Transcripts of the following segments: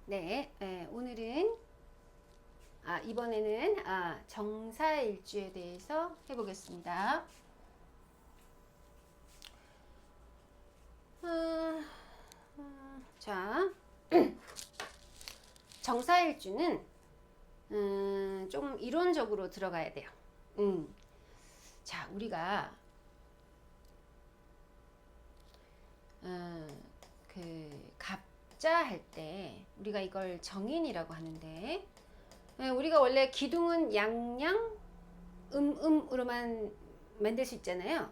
네, 오늘은 이번에는 정사일주에 대해서 해보겠습니다. 자, 정사일주는 좀 이론적으로 들어가야 돼요. 자, 우리가 갑자 할 때 우리가 이걸 정인이라고 하는데, 우리가 원래 기둥은 양양, 음으로만 만들 수 있잖아요.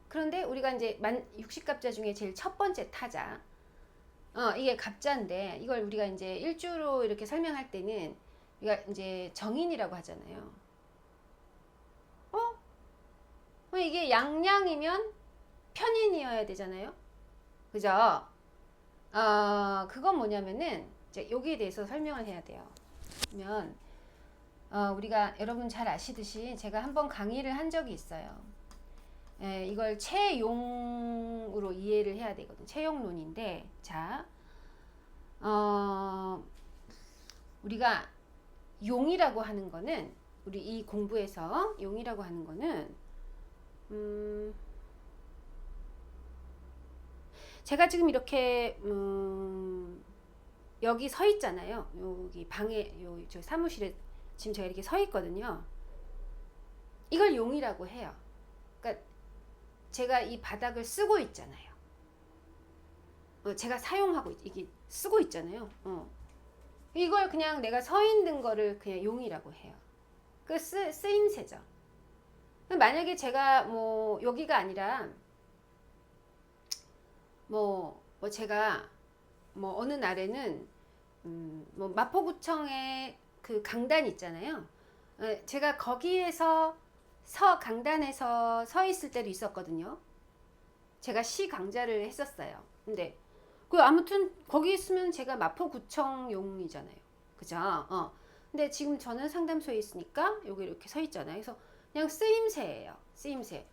그런데 우리가 이제 60갑자 중에 제일 첫 번째 타자, 이게 갑자인데 이걸 우리가 이제 일주로 이렇게 설명할 때는 우리가 이제 정인이라고 하잖아요. 이게 양양이면 편인이어야 되잖아요. 그죠? 그건 뭐냐면은 이제 여기에 대해서 설명을 해야 돼요. 그러면 우리가 여러분 잘 아시듯이 제가 한번 강의를 한 적이 있어요. 이걸 채용으로 이해를 해야 되거든. 채용론인데, 자, 우리가 용이라고 하는 거는, 우리 이 공부에서 용이라고 하는 거는, 제가 지금 이렇게 여기 서 있잖아요. 여기 방에, 저 사무실에 지금 제가 이렇게 서 있거든요. 이걸 용이라고 해요. 그러니까 제가 이 바닥을 쓰고 있잖아요. 제가 사용하고 이게 쓰고 있잖아요. 이걸 그냥 내가 서 있는 거를 그냥 용이라고 해요. 그 쓰임새죠. 만약에 제가 뭐 여기가 아니라 뭐 제가 뭐 어느 날에는 뭐 마포구청에 그 강단 있잖아요. 제가 거기에서 강단에서 서 있을 때도 있었거든요. 제가 시 강좌를 했었어요. 근데 아무튼 거기 있으면 제가 마포구청용이잖아요. 그죠? 근데 지금 저는 상담소에 있으니까 여기 이렇게 서 있잖아요. 그래서 그냥 쓰임새예요. 쓰임새.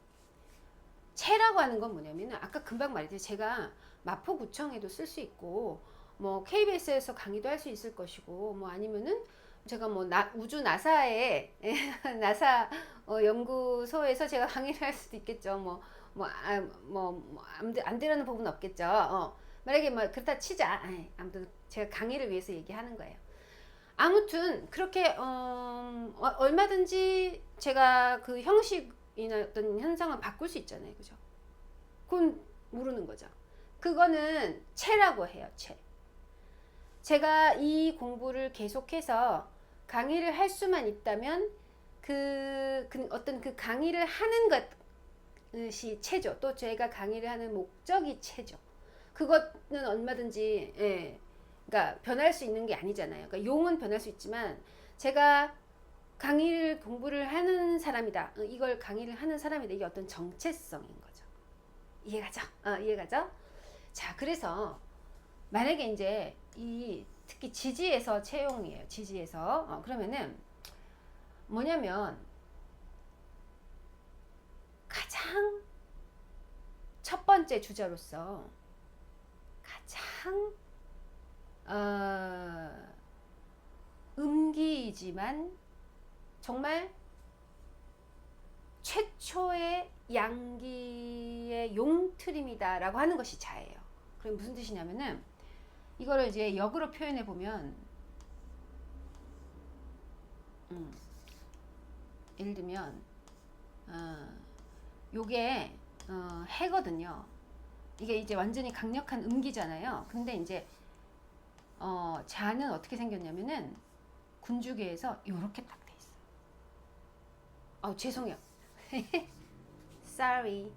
채라고 하는 건 뭐냐면 아까 금방 말했듯이 제가 마포구청에도 쓸 수 있고 뭐 KBS에서 강의도 할 수 있을 것이고 뭐 아니면은 제가 뭐 우주 나사에 나사 연구소에서 제가 강의를 할 수도 있겠죠. 안 되라는 부분은 없겠죠. 만약에 뭐 그렇다 치자. 아무튼 제가 강의를 위해서 얘기하는 거예요. 아무튼 그렇게 얼마든지 제가 그 형식이나 어떤 현상을 바꿀 수 있잖아요. 그죠? 그건 모르는 거죠. 그거는 채라고 해요. 채. 제가 이 공부를 계속해서 강의를 할 수만 있다면 어떤 그 강의를 하는 것이 채죠. 또 제가 강의를 하는 목적이 채죠. 그것은 얼마든지 그러니까 변할 수 있는 게 아니잖아요. 그러니까 용은 변할 수 있지만 제가 강의를 공부를 하는 사람이다. 이걸 강의를 하는 사람이다. 이게 어떤 정체성인 거죠. 이해가죠? 이해가죠? 자, 그래서 만약에 이제 특히 지지에서 채용이에요. 지지에서 그러면은 뭐냐면 가장 첫 번째 주자로서 가장 음기이지만 정말 최초의 양기의 용트림이다라고 하는 것이 자예요. 그럼 무슨 뜻이냐면은 이거를 이제 역으로 표현해 보면 예를 들면 요게 해거든요. 이게 이제 완전히 강력한 음기잖아요. 근데 이제 자는 어떻게 생겼냐면은 군주계에서 요렇게 딱 돼 있어. 죄송해요. Sorry.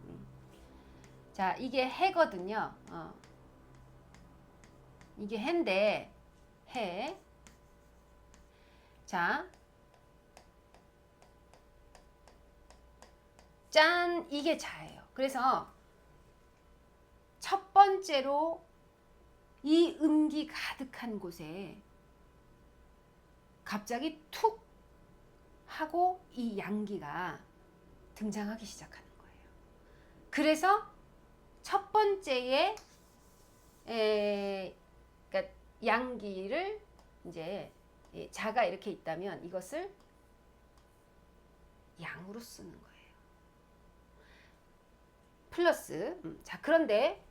자, 이게 해거든요. 이게 해인데 해. 자, 짠, 이게 자예요. 그래서 첫 번째로 이 음기 가득한 곳에 갑자기 툭 하고 이 양기가 등장하기 시작하는 거예요. 그래서 첫 번째에 그러니까 양기를 이제 자가 이렇게 있다면 이것을 양으로 쓰는 거예요. 플러스 자 그런데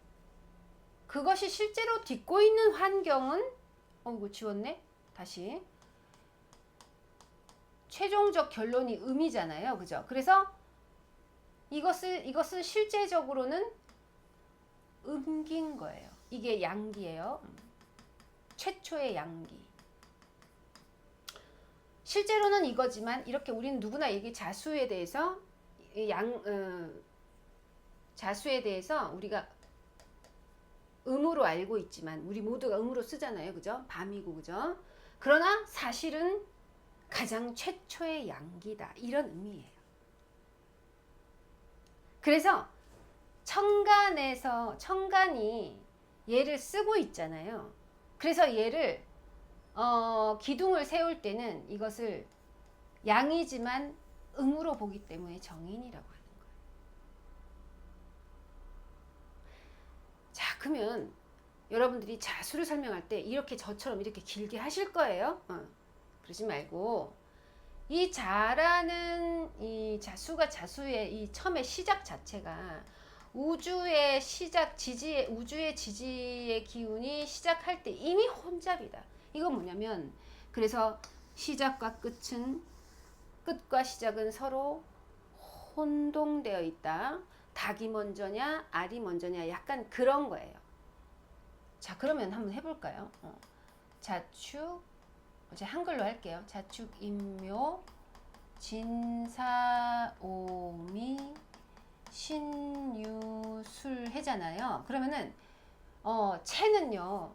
그것이 실제로 딛고 있는 환경은 이거 지웠네. 다시 최종적 결론이 음이잖아요. 그죠? 그래서 이것은 실제적으로는 음기인 거예요. 이게 양기예요. 최초의 양기. 실제로는 이거지만 이렇게 우리는 누구나 이게 자수에 대해서 자수에 대해서 우리가 음으로 알고 있지만 우리 모두가 음으로 쓰잖아요. 그죠? 밤이고 그죠? 그러나 사실은 가장 최초의 양기다. 이런 의미예요. 그래서 청간이 얘를 쓰고 있잖아요. 그래서 얘를 기둥을 세울 때는 이것을 양이지만 음으로 보기 때문에 정인이라고 하는 거예요. 자, 그러면 여러분들이 자수를 설명할 때 이렇게 저처럼 이렇게 길게 하실 거예요. 그러지 말고 이 자라는 이 자수의 이 처음에 시작 자체가 우주의 시작 우주의 지지의 기운이 시작할 때 이미 혼잡이다. 이건 뭐냐면 그래서 시작과 끝과 시작은 서로 혼동되어 있다. 닭이 먼저냐 알이 먼저냐 약간 그런 거예요. 자 그러면 한번 해볼까요? 자축 이제 한글로 할게요. 자축 인묘 진사오미 신유술 해잖아요. 그러면은 체는요.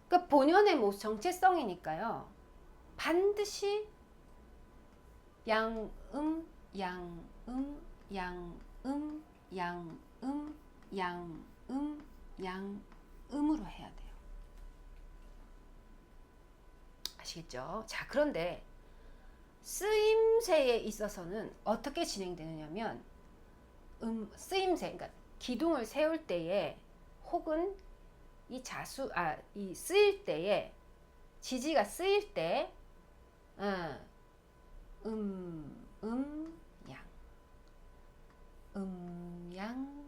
그러니까 본연의 모습 정체성이니까요. 반드시 양음 양음 양음 양음 양음 양음으로 해야 돼요. 아시겠죠? 자, 그런데 쓰임새에 있어서는 어떻게 진행되느냐면 쓰임새, 그러니까 기둥을 세울 때에 혹은 이 쓰일 때에 지지가 쓰일 때 양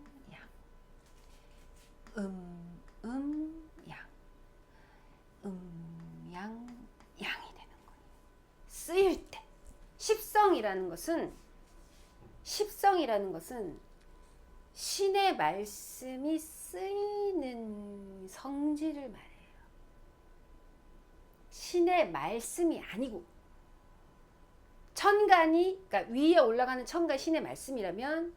양이 되는 거예요. 쓰일 때 십성이라는 것은 신의 말씀이 쓰이는 성질을 말해요. 신의 말씀이 아니고 천간이 그러니까 위에 올라가는 천간 신의 말씀이라면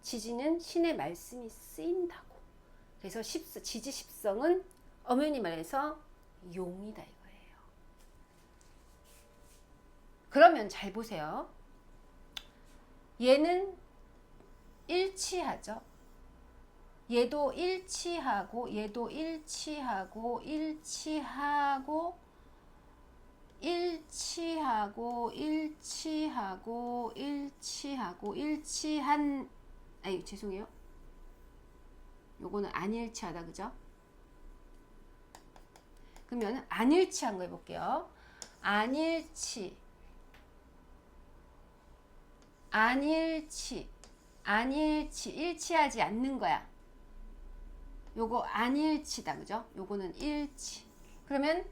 지지는 신의 말씀이 쓰인다고. 그래서 지지 십성은 엄연히 말해서 용이다 이거예요. 그러면 잘 보세요. 얘는 일치하죠. 얘도 일치하고 얘도 일치하고 일치하고 일치하고 일치하고 일치하고 일치한 아유 죄송해요. 요거는 안 일치하다 그죠? 그러면 안 일치한 거 해볼게요. 안 일치 일치하지 않는 거야. 요거 안 일치다 그죠? 요거는 일치. 그러면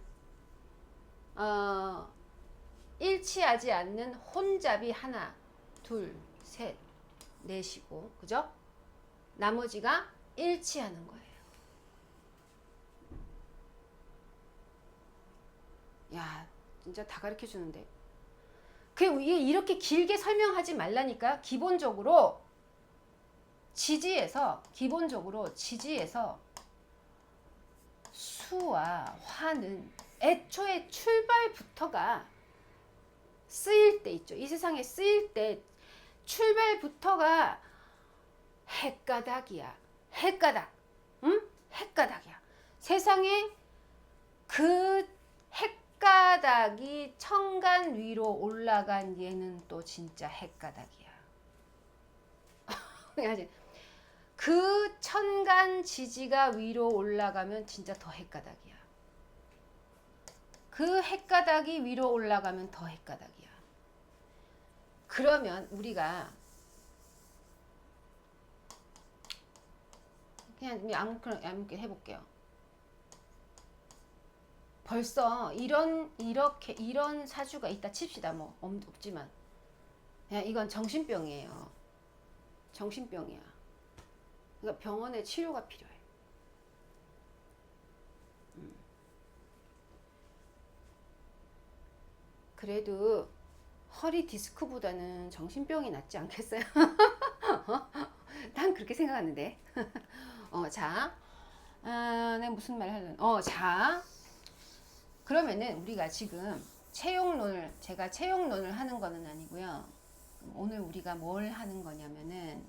일치하지 않는 혼잡이 하나, 둘, 셋, 넷이고 그죠? 나머지가 일치하는 거예요. 야, 진짜 다 가르쳐 주는데. 이게 이렇게 길게 설명하지 말라니까. 기본적으로 지지에서 수와 화는 애초에 출발부터가 쓰일 때 있죠. 이 세상에 쓰일 때 출발부터가 헷가닥이야. 헷가닥. 응? 헷가닥이야. 세상에 그 헷가닥이 천간 위로 올라간 얘는 또 진짜 헷가닥이야. 그 천간 지지가 위로 올라가면 진짜 더 헷가닥이야. 그 헷가닥이 위로 올라가면 더 헷가닥이야. 그러면 우리가 그냥 아무렇게 해볼게요. 벌써 이런 사주가 있다 칩시다. 뭐 없지만 그냥 이건 정신병이에요. 정신병이야. 그러니까 병원에 치료가 필요해. 그래도 허리 디스크보다는 정신병이 낫지 않겠어요? 난 그렇게 생각하는데. 자, 내가 무슨 말 하려나? 자, 그러면은 우리가 지금 제가 채용론을 하는 거는 아니고요. 오늘 우리가 뭘 하는 거냐면은,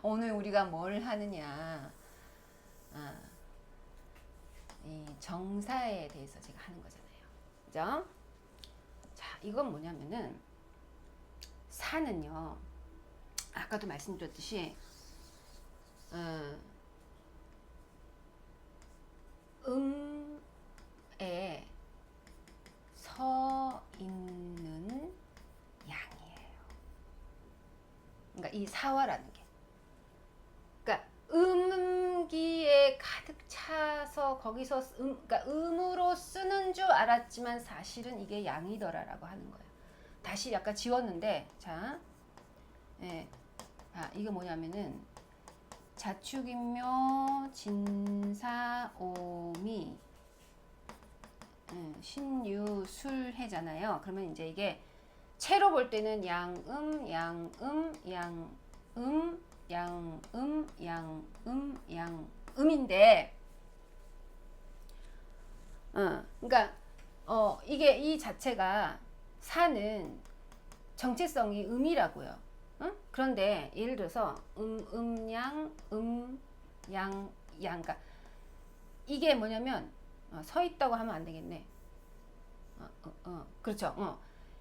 오늘 우리가 뭘 하느냐, 이 정사에 대해서 제가 하는 거잖아요. 그죠? 자, 이건 뭐냐면은, 사는요, 아까도 말씀드렸듯이, 음에 서 있는 양이에요. 그러니까 이 사화라는 게. 그러니까 음기에 가득 차서 거기서 그러니까 음으로 쓰는 줄 알았지만 사실은 이게 양이더라라고 하는 거예요. 다시 약간 지웠는데, 자, 예, 이거 뭐냐면은 자축인묘 진사오미 신유술해잖아요. 그러면 이제 이게 채로 볼 때는 양음, 양음, 양음, 양음, 양음, 양음인데, 그러니까 이게 이 자체가 사는 정체성이 음이라고요. 그런데 예를 들어서 양, 양, 그러니까 이게 뭐냐면 서 있다고 하면 안 되겠네. 그렇죠.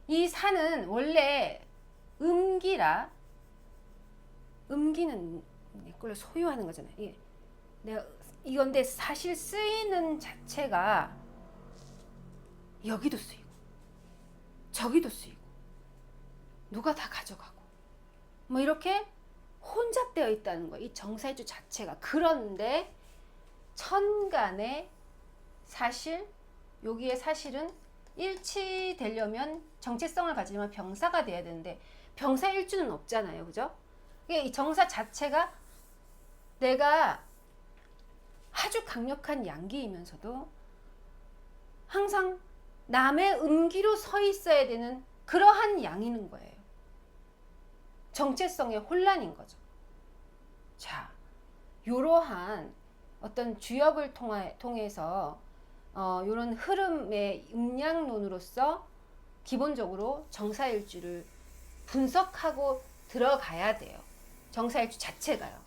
이 산은 원래 음기라. 음기는 내 걸로 소유하는 거잖아요. 이건데 사실 쓰이는 자체가 여기도 쓰이고 저기도 쓰이고 누가 다 가져가고 뭐 이렇게 혼잡되어 있다는 거예요. 이 정사일주 자체가. 그런데 천간에 사실 여기에 사실은 일치되려면 정체성을 가지면 병사가 돼야 되는데 병사일주는 없잖아요. 그죠? 이 정사 자체가 내가 아주 강력한 양기이면서도 항상 남의 음기로 서 있어야 되는 그러한 양이는 거예요. 정체성의 혼란인 거죠. 자, 이러한 어떤 주역을 통해서 이런 흐름의 음양론으로서 기본적으로 정사일주를 분석하고 들어가야 돼요. 정사일주 자체가요.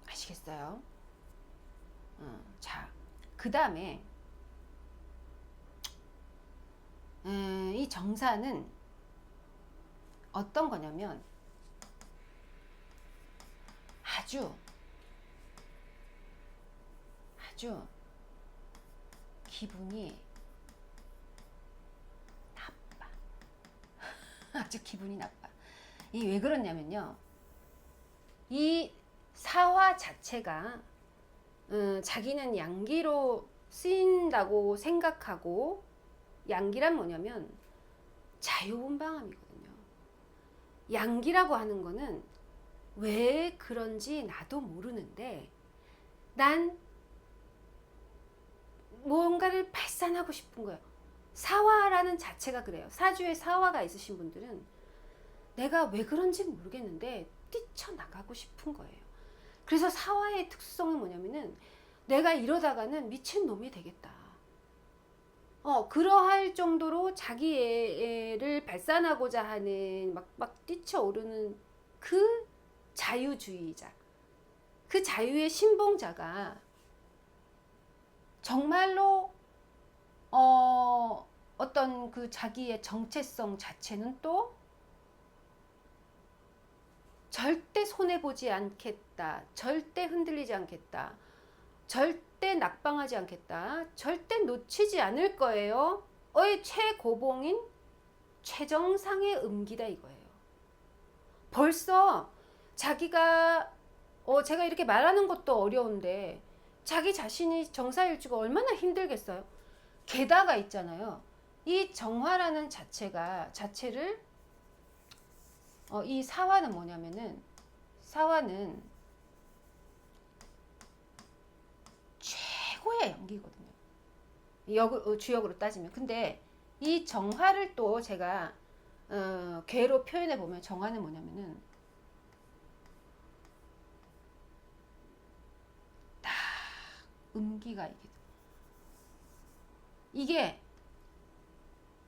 아시겠어요? 자, 그 다음에 이 정사는 어떤 거냐면 아주 기분이 나빠. 아주 기분이 나빠. 이 왜 그러냐면요. 이 사화 자체가 자기는 양기로 쓰인다고 생각하고, 양기란 뭐냐면 자유분방함이거든요. 양기라고 하는 거는 왜 그런지 나도 모르는데 난 뭔가를 발산하고 싶은 거예요. 사화라는 자체가 그래요. 사주에 사화가 있으신 분들은 내가 왜 그런지 모르겠는데 뛰쳐나가고 싶은 거예요. 그래서 사화의 특성은 뭐냐면은 내가 이러다가는 미친놈이 되겠다. 그러할 정도로 자기를 발산하고자 하는 막 뛰쳐오르는 그 자유주의자, 그 자유의 신봉자가 정말로 어떤 그 자기의 정체성 자체는 또 절대 손해보지 않겠다, 절대 흔들리지 않겠다, 절대 낙방하지 않겠다. 절대 놓치지 않을 거예요. 의 최고봉인 최정상의 음기다 이거예요. 벌써 자기가 제가 이렇게 말하는 것도 어려운데 자기 자신이 정사일주가 얼마나 힘들겠어요. 게다가 있잖아요. 이 정화라는 자체를 이 사화는 뭐냐면은 사화는 최고의 연기거든요. 주역으로 따지면. 근데 이 정화를 또 제가 괴로 표현해 보면 정화는 뭐냐면은 딱 음기가 이게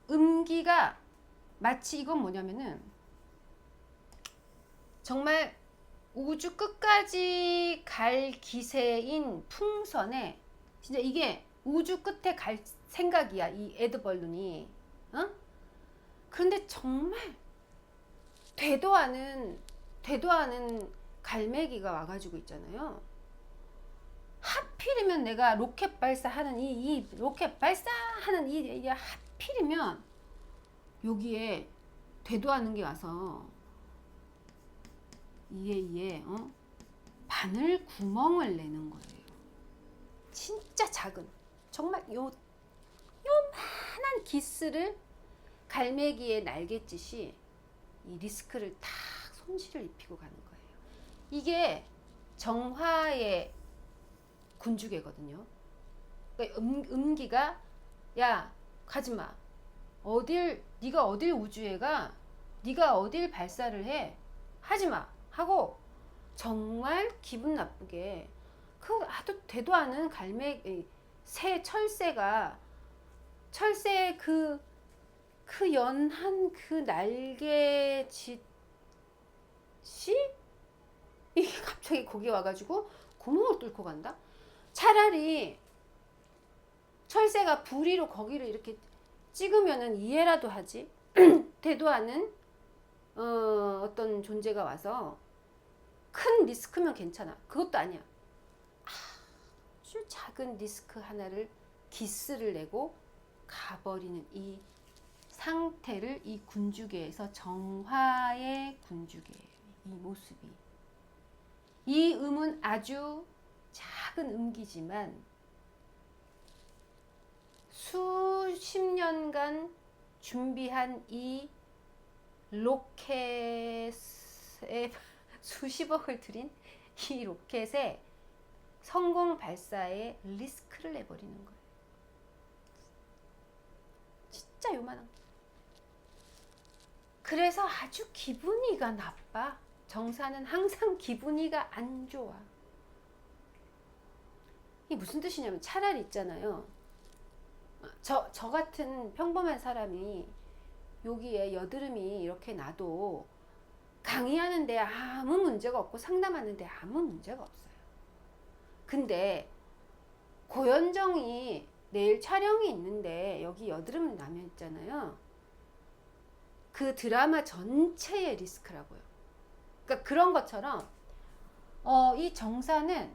음기가 마치 이건 뭐냐면은 정말 우주 끝까지 갈 기세인 풍선에 진짜 이게 우주 끝에 갈 생각이야. 이 에드벌룬이. 그런데 정말 되도 않은 갈매기가 와가지고 있잖아요. 하필이면 내가 로켓 발사하는 이 로켓 발사하는 이 하필이면 여기에 되도 않은 게 와서 이에 바늘 구멍을 내는 거예요. 진짜 작은 정말 요만한 기스를 갈매기의 날갯짓이 이 리스크를 탁 손실을 입히고 가는 거예요. 이게 정화의 군주계거든요. 그러니까 음기가 야 가지마. 네가 어딜 우주에 가? 네가 어딜 발사를 해? 하지마 하고 정말 기분 나쁘게 아도 되도 않은 철새의 그 연한 그 날개짓이 이게 갑자기 거기 와가지고 구멍을 뚫고 간다? 차라리 철새가 부리로 거기를 이렇게 찍으면은 이해라도 하지. 되도 않은 어떤 존재가 와서 큰 리스크면 괜찮아. 그것도 아니야. 아주 작은 리스크 하나를 기스를 내고 가버리는 이 상태를 이 군주계에서 정화의 군주계예요. 이 모습이. 이 음은 아주 작은 음기지만 수십 년간 준비한 이 로켓에 수십억을 들인 이 로켓의 성공 발사에 리스크를 내버리는 거예요. 진짜 요만한. 그래서 아주 기분이가 나빠. 정사는 항상 기분이가 안 좋아. 이게 무슨 뜻이냐면 차라리 있잖아요. 저 같은 평범한 사람이 여기에 여드름이 이렇게 나도 강의하는데 아무 문제가 없고 상담하는데 아무 문제가 없어요. 근데 고현정이 내일 촬영이 있는데 여기 여드름 나면 있잖아요. 그 드라마 전체의 리스크라고요. 그러니까 그런 것처럼 이 정사는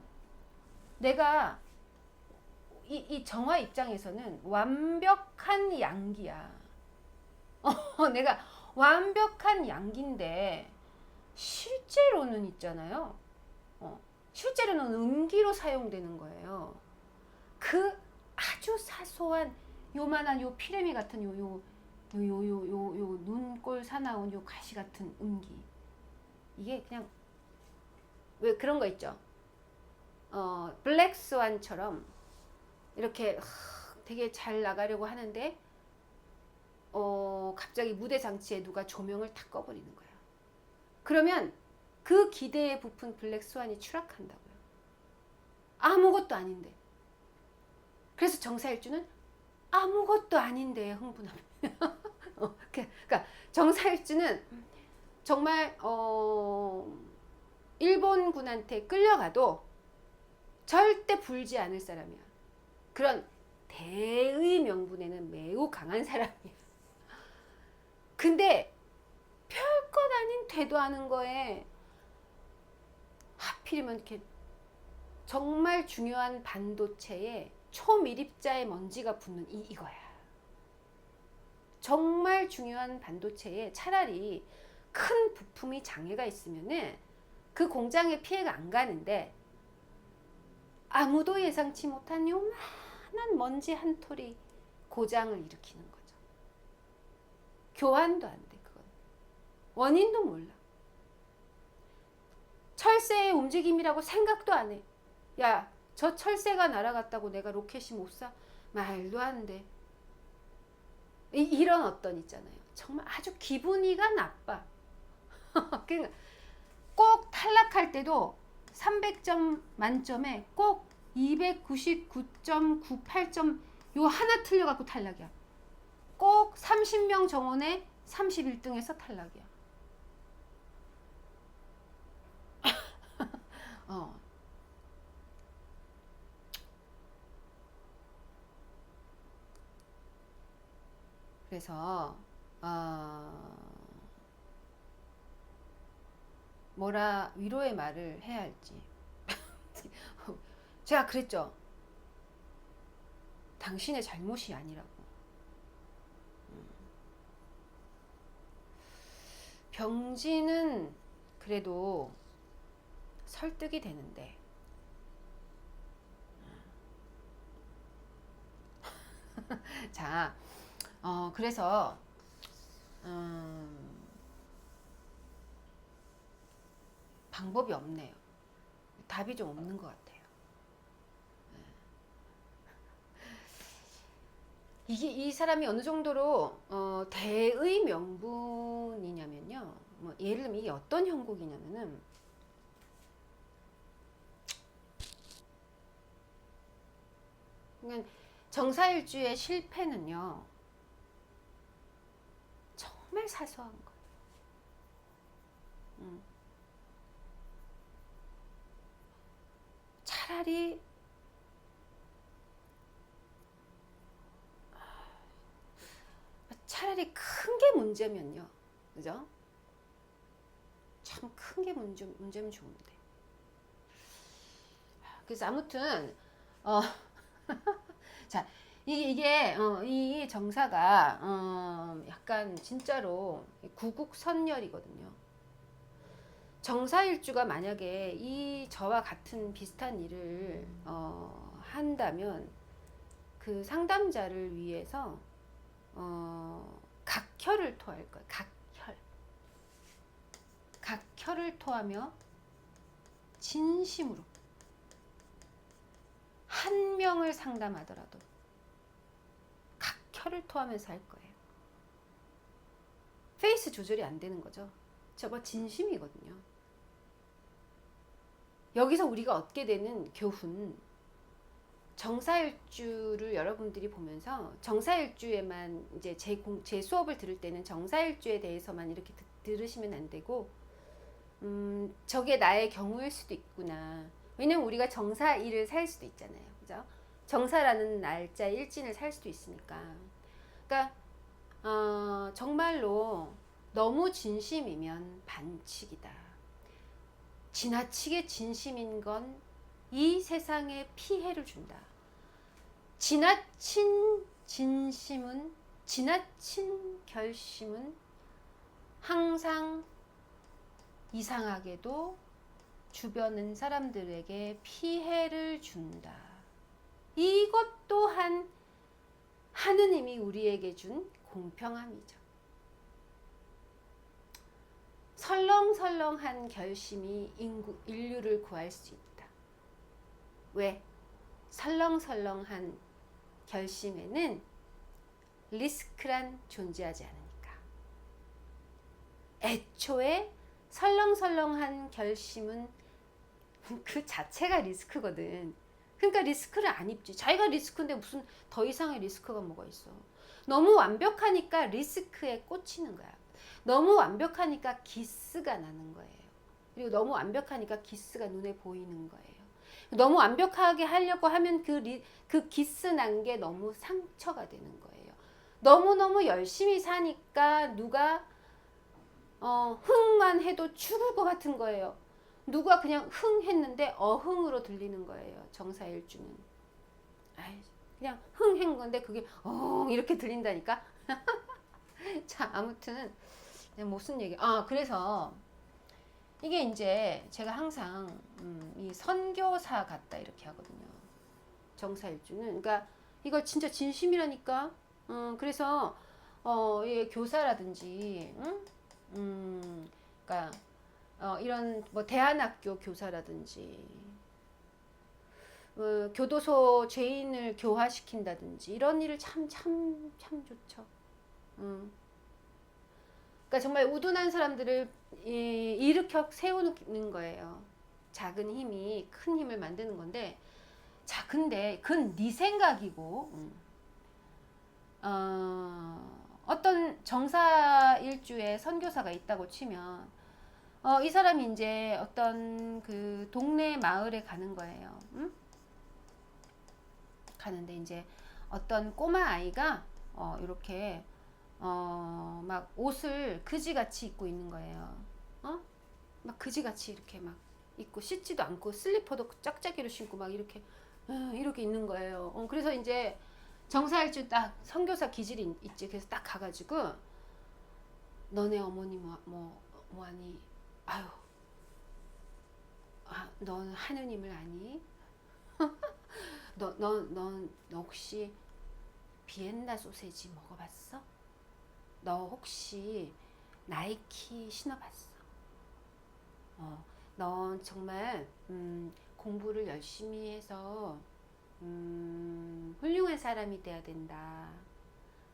내가 이 정화 입장에서는 완벽한 양기야. 내가 완벽한 양기인데 실제로는 있잖아요. 실제로는 음기로 사용되는 거예요. 그 아주 사소한 요만한 요 피레미 같은 요 눈꼴 사나운 요 가시 같은 음기. 이게 그냥 왜 그런 거 있죠. 블랙스완처럼 이렇게 되게 잘 나가려고 하는데 갑자기 무대 장치에 누가 조명을 탁 꺼버리는 거야. 그러면 그 기대에 부푼 블랙스완이 추락한다고요. 아무것도 아닌데. 그래서 정사일주는 아무것도 아닌데 흥분합니다. 그러니까 정사일주는 정말 일본군한테 끌려가도 절대 불지 않을 사람이야. 그런 대의 명분에는 매우 강한 사람이야. 근데 별것 아닌 되도 않은 거에 하필이면 이렇게 정말 중요한 반도체에 초미립자의 먼지가 붙는 이거야. 정말 중요한 반도체에 차라리 큰 부품이 장애가 있으면은 그 공장에 피해가 안 가는데 아무도 예상치 못한 요만한 먼지 한 톨이 고장을 일으키는 거죠. 교환도 안 돼, 그건. 원인도 몰라. 철새의 움직임이라고 생각도 안 해. 야, 저 철새가 날아갔다고 내가 로켓이 못 쏴? 말도 안 돼. 이런 어떤 있잖아요. 정말 아주 기분이가 나빠. 그러니까 꼭 탈락할 때도 300점 만점에 꼭 299.98점 요 하나 틀려갖고 탈락이야. 꼭 30명 정원에 31등에서 탈락이야. 그래서 뭐라 위로의 말을 해야 할지 제가 그랬죠. 당신의 잘못이 아니라고. 병진은 그래도 설득이 되는데 자, 그래서 방법이 없네요. 답이 좀 없는 것 같아요. 이 사람이 어느 정도로 대의 명분이냐면요. 뭐 예를 들면 이게 어떤 형국이냐면은 그러니까 정사일주의 실패는요. 정말 사소한 거예요. 차라리 큰 게 문제면요. 그죠? 참 큰 게 문제면 좋은데. 그래서 아무튼 자, 이게 이 정사가 약간 진짜로 구국선열이거든요. 정사일주가 만약에 이 저와 같은 비슷한 일을 한다면 그 상담자를 위해서 각혈을 토할 거예요. 각혈을 토하며 진심으로 한 명을 상담하더라도 각혈을 토하면서 할 거예요. 페이스 조절이 안 되는 거죠. 저거 진심이거든요. 여기서 우리가 얻게 되는 교훈, 정사일주를 여러분들이 보면서 정사일주에만 이제 제 수업을 들을 때는 정사일주에 대해서만 이렇게 들으시면 안 되고 저게 나의 경우일 수도 있구나. 왜냐면 우리가 정사일을 살 수도 있잖아요. 그죠? 정사라는 날짜 일진을 살 수도 있으니까. 그러니까 정말로 너무 진심이면 반칙이다. 지나치게 진심인 건 이 세상에 피해를 준다. 지나친 진심은, 지나친 결심은 항상 이상하게도 주변 사람들에게 피해를 준다. 이것 또한 하느님이 우리에게 준 공평함이죠. 설렁설렁한 결심이 인류를 구할 수 있다. 왜? 설렁설렁한 결심에는 리스크란 존재하지 않으니까. 애초에 설렁설렁한 결심은 그 자체가 리스크거든. 그러니까 리스크를 안 입지. 자기가 리스크인데 무슨 더 이상의 리스크가 뭐가 있어. 너무 완벽하니까 리스크에 꽂히는 거야. 너무 완벽하니까 기스가 나는 거예요. 그리고 너무 완벽하니까 기스가 눈에 보이는 거예요. 너무 완벽하게 하려고 하면 그 기스 난 게 너무 상처가 되는 거예요. 너무너무 열심히 사니까 누가 흥만 해도 죽을 것 같은 거예요. 누가 그냥 흥 했는데 어흥으로 들리는 거예요. 정사일주는. 아이, 그냥 흥 한 건데 그게 이렇게 들린다니까. 자, 아무튼 무슨 얘기? 그래서 이게 이제 제가 항상 이 선교사 같다 이렇게 하거든요. 정사일주는. 그러니까 이걸 진짜 진심이라니까. 그래서 이 교사라든지, 그러니까 이런 뭐 대안학교 교사라든지, 교도소 죄인을 교화시킨다든지 이런 일을 참 좋죠. 그러니까 정말 우둔한 사람들을 일으켜 세우는 거예요. 작은 힘이 큰 힘을 만드는 건데, 자, 근데 그건 네 생각이고, 어떤 정사일주의 선교사가 있다고 치면, 이 사람이 이제 어떤 그 동네 마을에 가는 거예요. 가는데 이제 어떤 꼬마 아이가 이렇게 막 옷을 그지같이 입고 있는 거예요. 막 그지같이 이렇게 막 입고 씻지도 않고 슬리퍼도 짝짝이로 신고 막 이렇게 있는 거예요. 그래서 이제 정사일주 딱 선교사 기질이 있지. 그래서 딱 가가지고 너네 어머니 뭐하니? 아유, 넌 하느님을 아니? 넌 혹시 비엔나 소세지 먹어봤어? 너 혹시 나이키 신어봤어? 넌 정말 공부를 열심히 해서 훌륭한 사람이 돼야 된다.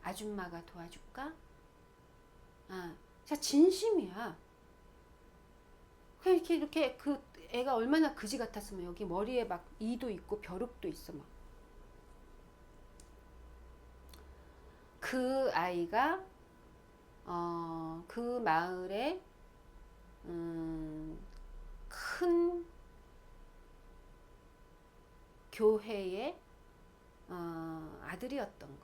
아줌마가 도와줄까? 진짜 진심이야. 그냥 이렇게 그 애가 얼마나 그지 같았으면 여기 머리에 막 이도 있고 벼룩도 있어 막. 그 아이가 그 마을에 큰 교회의 아들이었던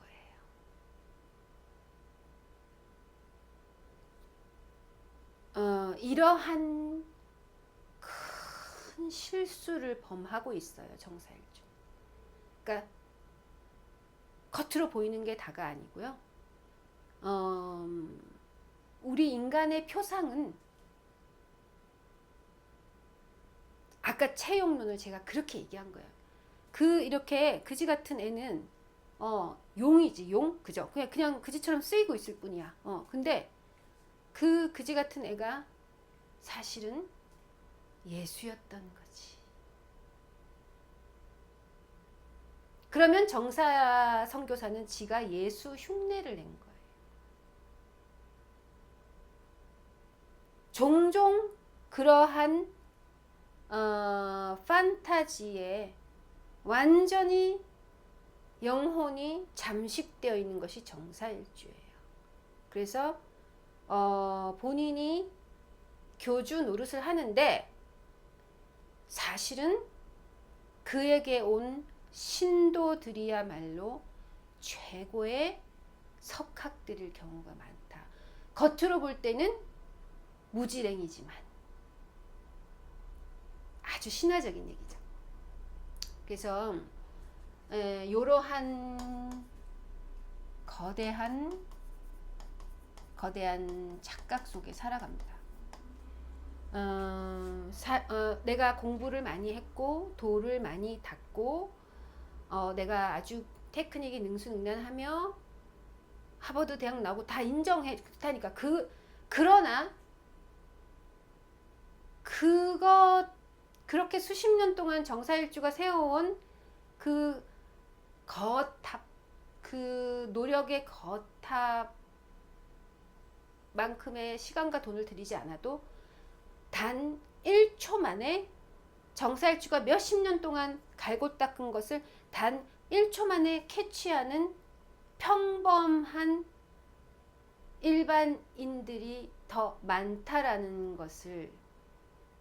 거예요. 이러한 큰 실수를 범하고 있어요. 정사일주. 그러니까 겉으로 보이는 게 다가 아니고요. 우리 인간의 표상은 아까 채용론을 제가 그렇게 얘기한 거예요. 이렇게 그지 같은 애는 용이지, 용, 그죠? 그냥 그지처럼 쓰이고 있을 뿐이야. 근데 그 그지 같은 애가 사실은 예수였던 거지. 그러면 정사 선교사는 지가 예수 흉내를 낸 거예요. 종종 그러한 판타지에 완전히 영혼이 잠식되어 있는 것이 정사일주예요. 그래서 본인이 교주 노릇을 하는데 사실은 그에게 온 신도들이야말로 최고의 석학들일 경우가 많다. 겉으로 볼 때는 무지랭이지만 아주 신화적인 얘기죠. 그래서 이러한 거대한 착각 속에 살아갑니다. 내가 공부를 많이 했고 도를 많이 닦고 내가 아주 테크닉이 능수능란하며 하버드 대학 나오고 다 인정해 그렇다니까. 그러나 그렇게 수십 년 동안 정사일주가 세워온 그 거탑, 그 노력의 거탑만큼의 시간과 돈을 들이지 않아도 단 1초 만에 정사일주가 몇십 년 동안 갈고 닦은 것을 단 1초 만에 캐치하는 평범한 일반인들이 더 많다라는 것을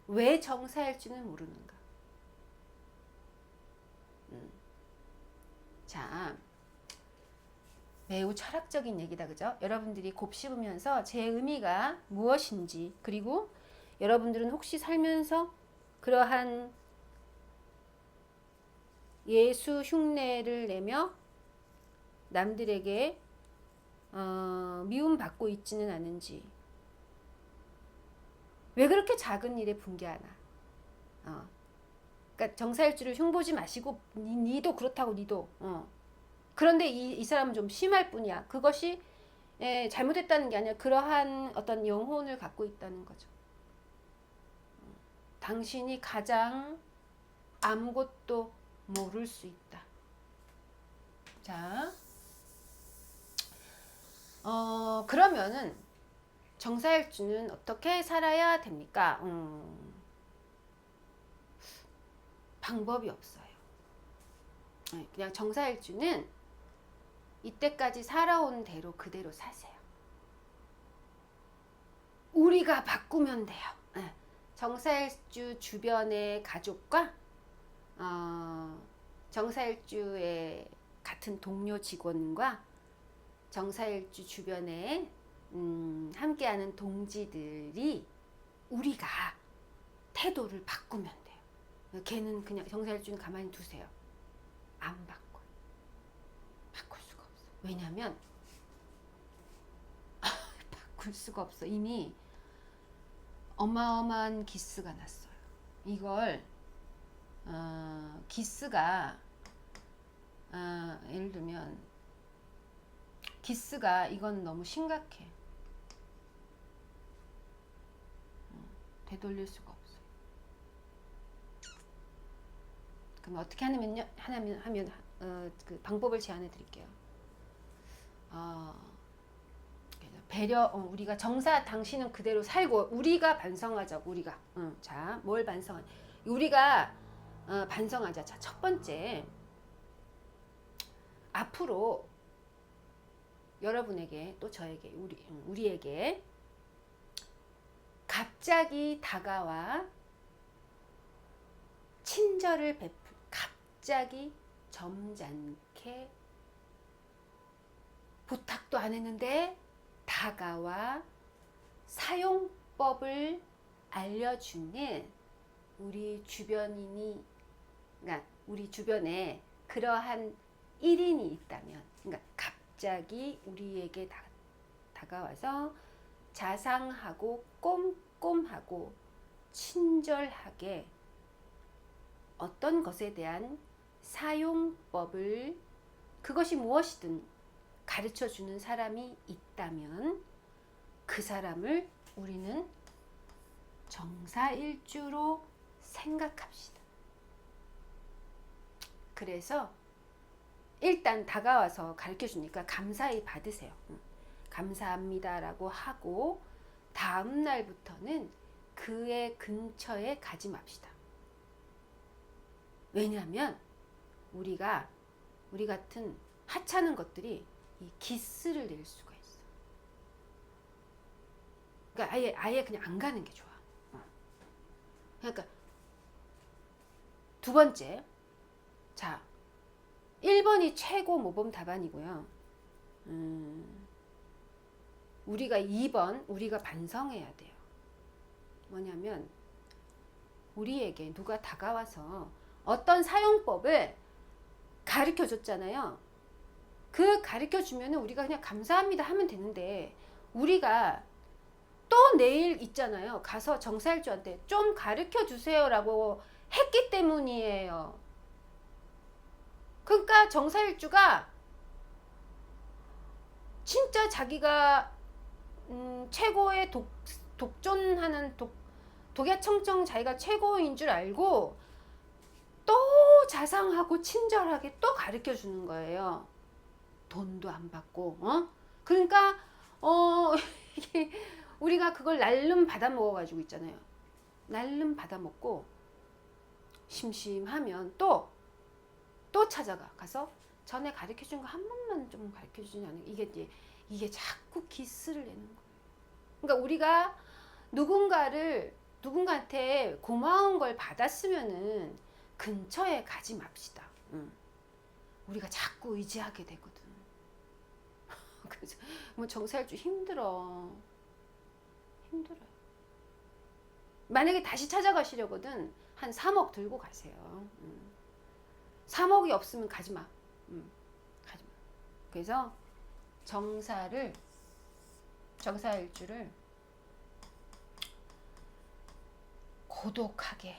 왜 정사일주는 모르는가? 자, 매우 철학적인 얘기다, 그죠? 여러분들이 곱씹으면서 제 의미가 무엇인지, 그리고 여러분들은 혹시 살면서 그러한 예수 흉내를 내며 남들에게 미움받고 있지는 않은지, 왜 그렇게 작은 일에 분개하나. 그러니까 정사일주를 흉보지 마시고 니도 그렇다고 니도 그런데 이 사람은 좀 심할 뿐이야. 그것이 잘못했다는 게 아니라 그러한 어떤 영혼을 갖고 있다는 거죠. 당신이 가장 아무것도 모를 수 있다. 자, 그러면은 정사일주는 어떻게 살아야 됩니까? 방법이 없어요. 그냥 정사일주는 이때까지 살아온 대로 그대로 사세요. 우리가 바꾸면 돼요. 정사일주 주변의 가족과 정사일주의 같은 동료 직원과 정사일주 주변에 함께하는 동지들이 우리가 태도를 바꾸면 돼요. 걔는 그냥 정사일주는 가만히 두세요. 안 바꿔. 바꿀 수가 없어. 왜냐면 바꿀 수가 없어. 이미 어마어마한 기스가 났어요. 이걸 기스가 예를 들면 기스가 이건 너무 심각해. 되돌릴 수가 없어요. 그럼 어떻게 하면 그 방법을 제안해 드릴게요. 배려, 우리가 정사 당신은 그대로 살고 우리가 반성하자고. 우리가 자, 뭘 반성하냐? 우리가 반성하자. 자, 첫 번째, 앞으로 여러분에게 또 저에게 우리에게 갑자기 다가와 친절을 갑자기 점잖게 부탁도 안 했는데 다가와 사용법을 알려주는 우리 주변인이, 그러니까 우리 주변에 그러한 1인이 있다면, 그러니까 갑자기 우리에게 다가와서 자상하고 꼼꼼하고 친절하게 어떤 것에 대한 사용법을, 그것이 무엇이든 가르쳐 주는 사람이 있다면 그 사람을 우리는 정사일주로 생각합시다. 그래서 일단 다가와서 가르쳐 주니까 감사히 받으세요. 감사합니다라고 하고 다음 날부터는 그의 근처에 가지 맙시다. 왜냐하면 우리 같은 하찮은 것들이 이 기스를 낼 수가 있어. 그러니까 아예 그냥 안 가는 게 좋아. 그러니까 두 번째, 자, 1번이 최고 모범 답안이고요. 우리가 2번, 우리가 반성해야 돼요. 뭐냐면 우리에게 누가 다가와서 어떤 사용법을 가르쳐 줬잖아요. 그 가르쳐 주면은 우리가 그냥 감사합니다 하면 되는데, 우리가 또 내일 있잖아요. 가서 정사일주한테 좀 가르쳐 주세요라고 했기 때문이에요. 그러니까 정사일주가 진짜 자기가 최고의 독존하는 독야청청 자기가 최고인 줄 알고 또 자상하고 친절하게 또 가르쳐 주는 거예요. 돈도 안 받고. 그러니까 이게 우리가 그걸 날름 받아 먹어 가지고 있잖아요. 날름 받아 먹고 심심하면 또 찾아가서 전에 가르쳐 준 거 한 번만 좀 가르쳐 주지 않아요. 이게 자꾸 기스를 내는 거예요. 그러니까 우리가 누군가한테 고마운 걸 받았으면은 근처에 가지 맙시다. 우리가 자꾸 의지하게 되거든. 그래서 뭐 정사일주 힘들어요. 만약에 다시 찾아가시려거든 한 3억 들고 가세요. 3억이 없으면 가지 마. 가지 마. 그래서 정사일주를 고독하게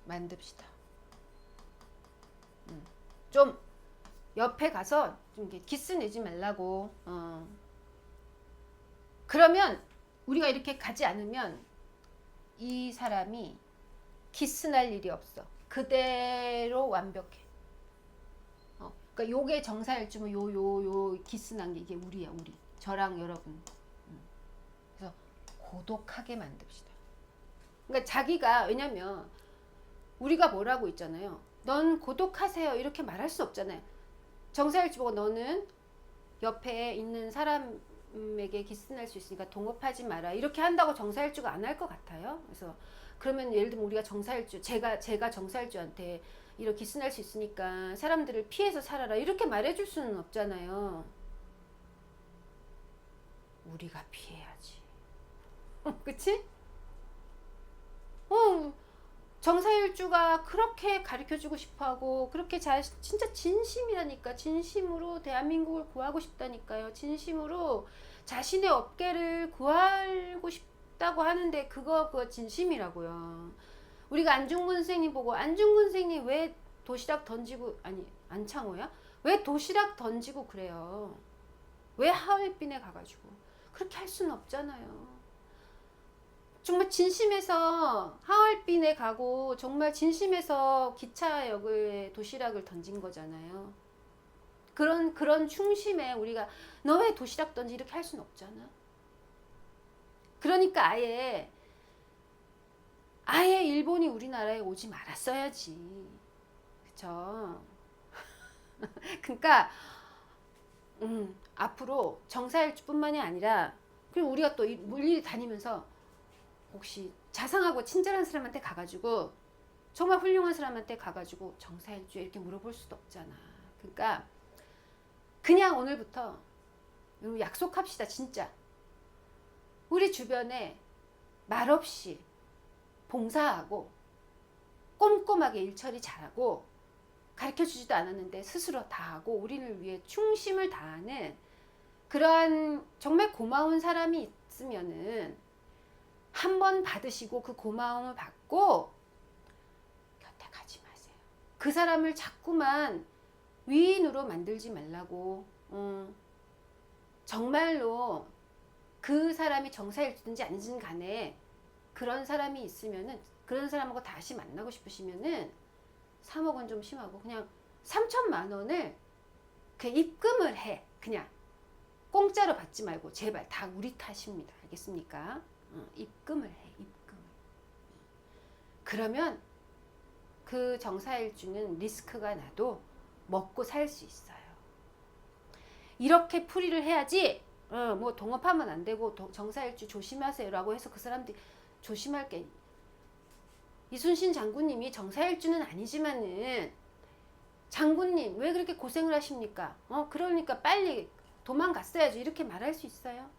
만듭시다. 좀 옆에 가서 좀 이렇게 기스 내지 말라고. 그러면 우리가 이렇게 가지 않으면 이 사람이 기스 날 일이 없어. 그대로 완벽해. 그러니까 요게 정사일주면 요 기스 난 게 이게 우리야, 우리. 저랑 여러분. 그래서 고독하게 만듭시다. 그러니까 자기가, 왜냐면 우리가 뭐라고 있잖아요. 넌 고독하세요. 이렇게 말할 수 없잖아요. 정사일주 보고 너는 옆에 있는 사람에게 기스날 수 있으니까 동업하지 마라. 이렇게 한다고 정사일주가 안 할 것 같아요. 그래서 그러면 예를 들면 우리가 정사일주, 제가 정사일주한테 이렇게 기스날 수 있으니까 사람들을 피해서 살아라. 이렇게 말해줄 수는 없잖아요. 우리가 피해야지. 그치? 정사일주가 그렇게 가르쳐주고 싶어하고 그렇게 진짜 진심이라니까. 진심으로 대한민국을 구하고 싶다니까요. 진심으로 자신의 업계를 구하고 싶다고 하는데 그거 진심이라고요. 우리가 안중근 선생님 보고 안중근 선생님 왜 도시락 던지고, 아니 안창호야? 왜 도시락 던지고 그래요? 왜 하얼빈에 가가지고 그렇게 할 수는 없잖아요. 정말 진심에서 하얼빈에 가고 정말 진심에서 기차역에 도시락을 던진 거잖아요. 그런 충심에 우리가 너 왜 도시락 던지 이렇게 할 수는 없잖아. 그러니까 아예 일본이 우리나라에 오지 말았어야지. 그쵸? 그러니까 앞으로 정사일주뿐만이 아니라, 그리고 우리가 또 일일이 다니면서 혹시 자상하고 친절한 사람한테 가가지고, 정말 훌륭한 사람한테 가가지고 정사일주 이렇게 물어볼 수도 없잖아. 그러니까 그냥 오늘부터 약속합시다. 진짜 우리 주변에 말없이 봉사하고 꼼꼼하게 일처리 잘하고, 가르쳐주지도 않았는데 스스로 다 하고 우리를 위해 충심을 다하는 그러한 정말 고마운 사람이 있으면은 한 번 받으시고 그 고마움을 받고 곁에 가지 마세요. 그 사람을 자꾸만 위인으로 만들지 말라고. 정말로 그 사람이 정사일주든지 아니든 간에 그런 사람이 있으면은, 그런 사람하고 다시 만나고 싶으시면은 3억은 좀 심하고 그냥 3천만 원을 그냥 입금을 해. 그냥 공짜로 받지 말고. 제발. 다 우리 탓입니다. 알겠습니까? 입금을 해. 입금을. 그러면 그 정사일주는 리스크가 나도 먹고 살 수 있어요. 이렇게 풀이를 해야지. 뭐 동업하면 안 되고 정사일주 조심하세요 라고 해서 그 사람들이 조심할 게, 이순신 장군님이 정사일주는 아니지만은 장군님 왜 그렇게 고생을 하십니까? 그러니까 빨리 도망갔어야죠. 이렇게 말할 수 있어요.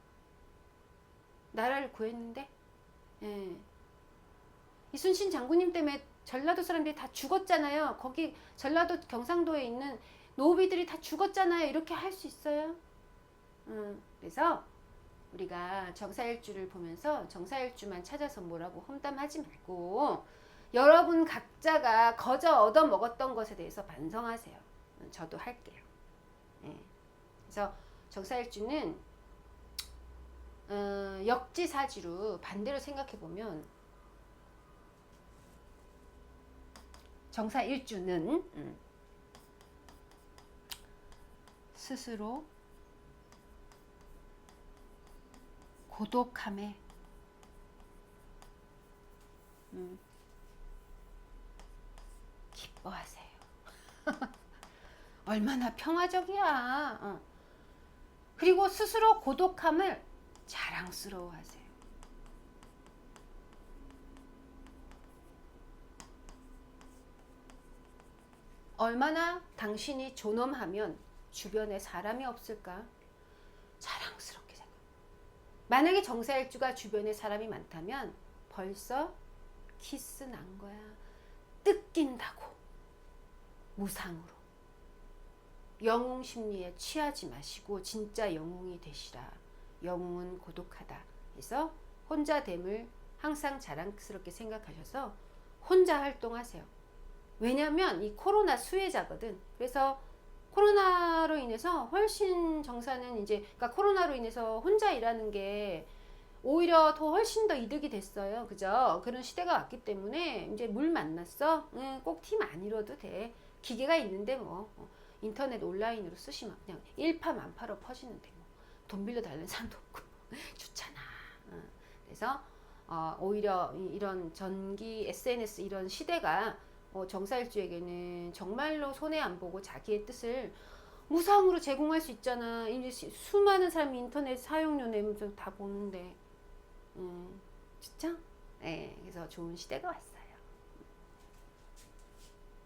나라를 구했는데. 예. 이순신 장군님 때문에 전라도 사람들이 다 죽었잖아요. 거기 전라도 경상도에 있는 노비들이 다 죽었잖아요. 이렇게 할 수 있어요. 그래서 우리가 정사일주를 보면서 정사일주만 찾아서 뭐라고 험담하지 말고 여러분 각자가 거저 얻어먹었던 것에 대해서 반성하세요. 저도 할게요. 네. 그래서 정사일주는 역지사지로 반대로 생각해보면, 정사일주는 스스로 고독함에 기뻐하세요. 얼마나 평화적이야. 그리고 스스로 고독함을 자랑스러워하세요. 얼마나 당신이 존엄하면 주변에 사람이 없을까? 자랑스럽게 생각. 만약에 정사일주가 주변에 사람이 많다면 벌써 키스 난 거야. 뜯긴다고. 무상으로. 영웅 심리에 취하지 마시고 진짜 영웅이 되시라. 영웅은 고독하다. 그래서 혼자됨을 항상 자랑스럽게 생각하셔서 혼자 활동하세요. 왜냐면 이 코로나 수혜자거든. 그래서 코로나로 인해서 훨씬 정사는 이제, 그러니까 코로나로 인해서 혼자 일하는 게 오히려 더 훨씬 더 이득이 됐어요. 그죠? 그런 시대가 왔기 때문에 이제 물 만났어? 꼭 팀 안 이뤄도 돼. 기계가 있는데 뭐 인터넷 온라인으로 쓰시면 그냥 일파만파로 퍼지는데 뭐 돈 빌려 달라는 사람도 없고 좋잖아. 그래서 오히려 이런 전기 SNS 이런 시대가 정사일주에게는 정말로 손해 안 보고 자기의 뜻을 무상으로 제공할 수 있잖아. 이제 수많은 사람이 인터넷 사용료 내면서 다 보는데, 진짜? 네, 그래서 좋은 시대가 왔어.